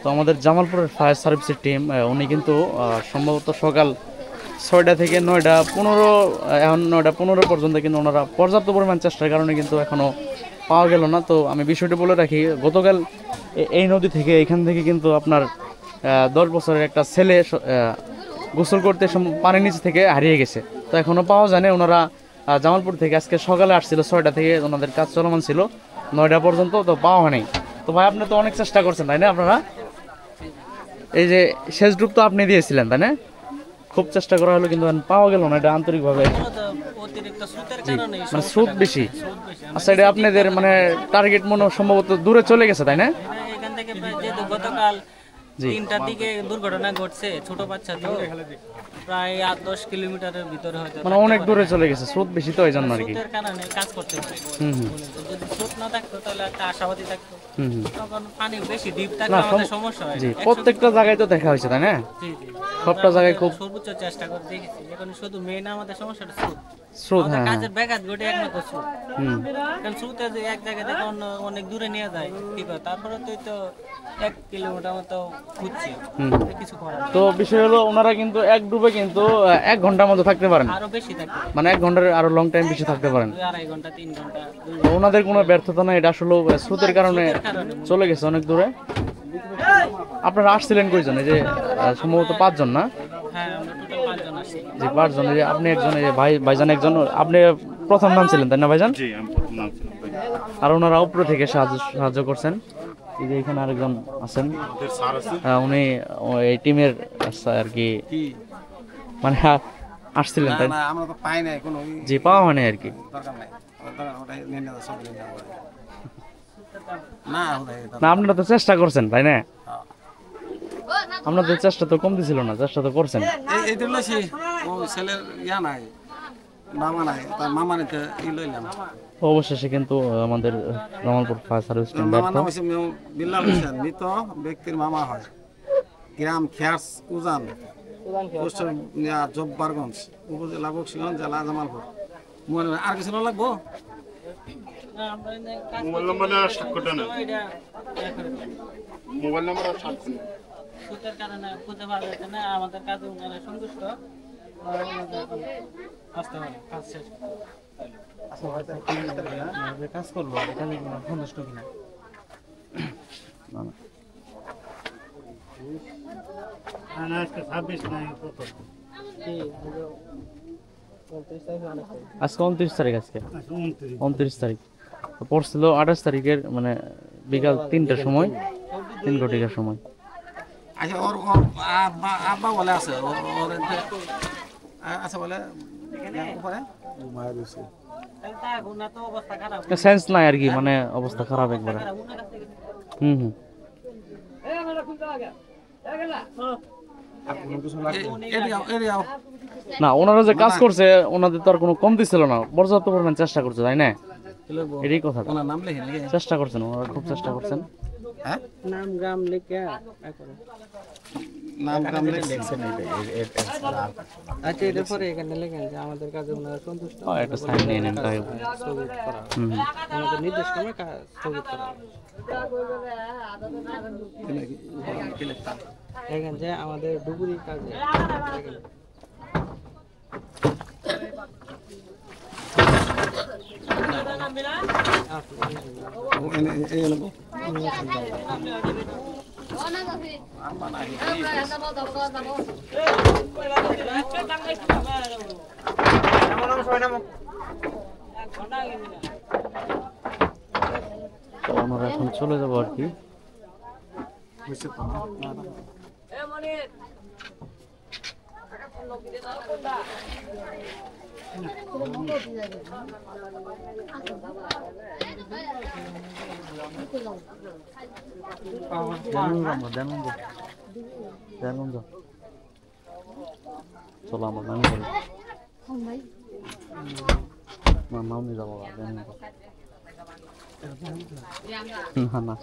তো আমাদের জামালপুরের ফায়ার সার্ভিসের টিম উনি কিন্তু সম্ভবত সকাল 6টা থেকে 9টা 15 এখন 9টা 15 পর্যন্ত কিন্তু ওনারা পর্যাপ্ত পরিমাণ চেষ্টার কারণে কিন্তু এখনও পাওয়া গেল না। তো আমি বিষয়টি বলে রাখি, গতকাল এই নদী থেকে এখান থেকে কিন্তু আপনার 10 বছরের একটা ছেলে গোসল করতে পানির নিচে থেকে হারিয়ে গেছে। তো এখনও পাওয়া যায়নি। ওনারা জামালপুর থেকে আজকে সকালে আসছিল, 6টা থেকে ওনাদের কাজ চলমান ছিল 9টা পর্যন্ত, তো পাওয়া হয়নি। তো ভাই আপনি তো অনেক চেষ্টা করছেন তাই না? আপনারা এই যে শেষ ডুব তো আপনি দিয়েছিলেন তাই না? খুব চেষ্টা করা হলো কিন্তু পাওয়া গেল না, এটা আন্তরিকভাবে মানে স্রোত বেশি। আচ্ছা, এটা আপনাদের মানে টার্গেট মনে সম্ভবত দূরে চলে গেছে তাই না? এখান থেকে গতকাল 3টার দিকে দুর্ঘটনা ঘটছে, ছোট বাচ্চা তো প্রায় 8-10 কিলোমিটারের ভিতরে হয়তো, মানে অনেক দূরে চলে গেছে, স্রোত বেশি তো এই জন্য আর কি। স্রোতের কারণে কাজ করতে পারে। যদি স্রোত না থাকতো তাহলে একটা আশাবাদী থাকতো। তখন পানি বেশি ডিপ থাকলে আমাদের সমস্যা হয়। জি, প্রত্যেকটা জায়গায় তো দেখা হয়েছে তাই না? জি জি, সবটা জায়গায় খুব সর্বোচ্চ চেষ্টা করে দেখেছি। এখন শুধু মেইন আমাদের সমস্যাটা স্রোত। স্রোত, আমাদের হ্যাঁ কাজের ব্যাঘাত ঘটে একমাত্র স্রোত। কারণ স্রোতে যে এক জায়গা থেকে অনেক দূরে নিয়ে যায়, ঠিক আছে, তারপরে তো 1 কিলোমিটার মতো ঘুরছি, কিছু করার। তো বিষয় হলো ওনারা কিন্তু এক ডুবে কিন্তু 1 ঘন্টার মতো থাকতে পারেন, আরো বেশি থাকবে, মানে 1 ঘন্টার আরো লং টাইম বেশি থাকতে পারেন। 2-2.5 ঘন্টা 3 ঘন্টা। তো ওনাদের কোনো ব্যর্থতা না, এটা আসলে স্রোতের কারণে চলে গেছে অনেক দূরে। আপনারা আসছিলেন কয়জন? এই যে সম্ভবত 5 জন না? হ্যাঁ, আমরা টোটাল 5 জন আসছি। জি 5 জন। এই যে আপনি একজন, এই যে ভাইজান একজন, আপনি প্রথম নাম ছিলেন তাই না ভাইজান? জি, আমি প্রথম নাম ছিলাম ভাই। আর ওনারা উপরে থেকে সাহায্য করছেন। এই যে এখানে আরেকজন আছেন, আমাদের স্যার আছে। উনি এই টিমের আর কি মানে আসছিলেন তাই না, আমরা তো পাই নাই কোনো, জি পাওয়া মানে আর কি। দরকার নাই, দরকার ওটাই নিয়ে নেওয়া, সব নিয়ে নেওয়া না ওটাই। না আপনারা তো চেষ্টা করছেন তাই না? আপনাদের চেষ্টা তো কমতি ছিল না, চেষ্টা তো করছেন। এইটা লইছি, ও ছেলের ইয়া নাই, মামা নাই, তার মামা নিতে এই লইলাম। অবশেষে কিন্তু আমাদের জামালপুর ফায়ার সার্ভিস টিম মামার নাম হচ্ছে বিল্লাল হোসেন, মৃত ব্যক্তির মামা হয়। গ্রাম খেয়াস উজান, পোস্ট জব্বারগঞ্জ, উপজেলা বক্সিগঞ্জ, জেলা জামালপুর। আর কিছু না লাগবো? মোবাইল নাম্বার আর সাক্ষ্যটা না, মোবাইল নাম্বার আর সাক্ষ্য না। স্রোতের কারণে খুঁজে পাওয়া যাচ্ছে না, আমাদের কাজে ওনারা সন্তুষ্ট। আসতে পারে কাজ শেষ। কাজ করবো এখানে সন্তুষ্ট কিনা আজকে 26 নাই কত? আজকে 29 তারিখ, আজকে 29 তারিখ। তো পড়ছিল 28 তারিখের মানে বিকাল 3টার সময়, 3 ঘটিকার সময়। আচ্ছা, ওর আব্বা বলে আছে, ওর আচ্ছা বলে উপরে অবস্থা খারাপ। সেন্স নাই আর কি, মানে অবস্থা খারাপ একবারে। হুম। না ওনারা যে কাজ করছে ওনাদের তো আর কোনো কমতি ছিল না, পর্যাপ্ত পরিমাণ চেষ্টা করছে তাই না? এটাই কথা, নাম লিখে চেষ্টা করছেন ওনারা, খুব চেষ্টা করছেন। হ্যাঁ, নাম গ্রাম লিখে নাম গ্রাম লিখছেন। আচ্ছা, এটার পরে এখানে লেখেন যে আমাদের কাজে ওনারা সন্তুষ্ট। একটা সাইন নিয়ে নেন তাই। স্থগিত করা হবে। আমাদের নির্দেশ ক্রমে স্থগিত করা হবে। দেখেন যে আমাদের ডুবুরি কাজে দেখেন। তো আমরা এখন চলে যাবো আর কি। চলো আমরা নামি যাবো, নামি যাবো না না।